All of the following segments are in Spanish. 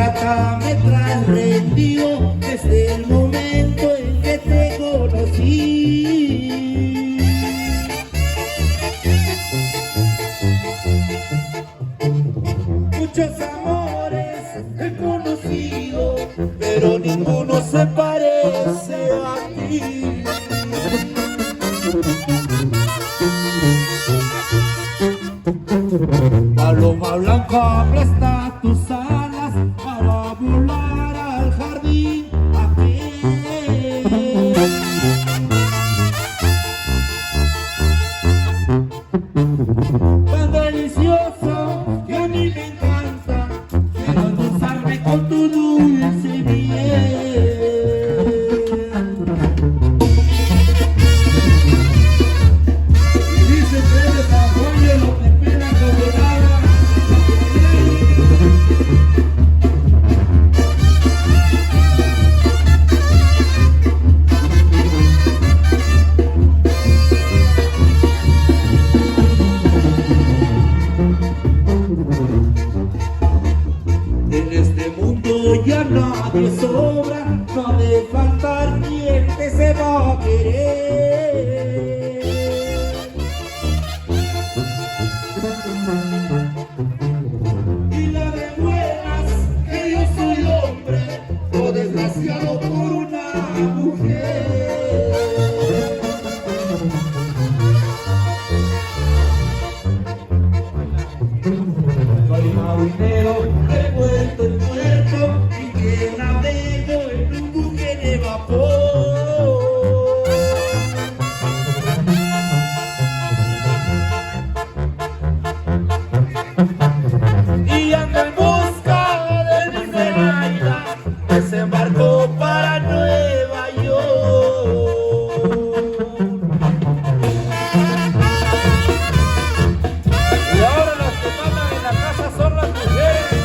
ingrata me traes rendido desde el momento en que te conocí. Muchos amores he conocido, pero ninguno se parece a ti. Paloma blanca aplasta tus alas para volar al jardín aquel. Tan delicioso que a mí me encanta, quiero endulzarme con tu dulce miel. Y dice Pedro Sanjoyo, lo que espera como nada. En este mundo ya nadie sobra, no ha de faltar quien te sepa querer. Y la de buenas que yo soy hombre, o desgraciado por una mujer. Soy marinero de puerto en puerto y que navego en un buque de vapor. Y ando en busca de mi Zenaida, que se embarcó para Nueva York. Y ahora las que mandan en la casa son las mujeres.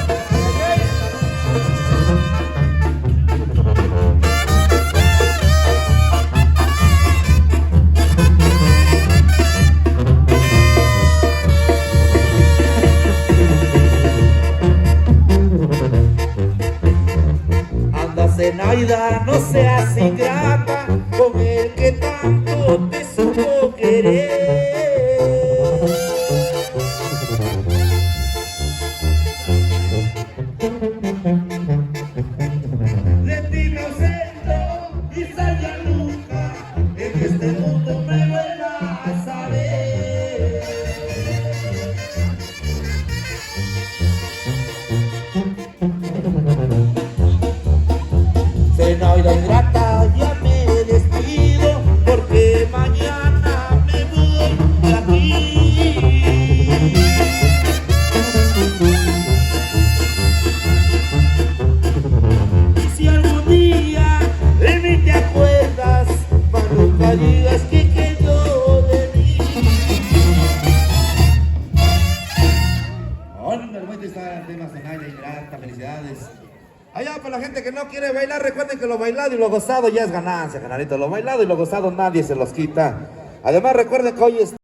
Anda Zenaida, no seas ingrata con el que tanto te supo querer. De ti me ausento y ya nunca en este mundo me vuelvas a ver. Zenaida ingrata, ya me despido porque mañana me voy de aquí. Y si algún día de mí te acuerdas, mas nunca digas que quedó de mí. Hola, hermano, está el tema Zenaida ingrata, felicidades. Allá para la gente que no quiere bailar, recuerden que lo bailado y lo gozado ya es ganancia, canalito. Lo bailado y lo gozado nadie se los quita. Además recuerden que hoy es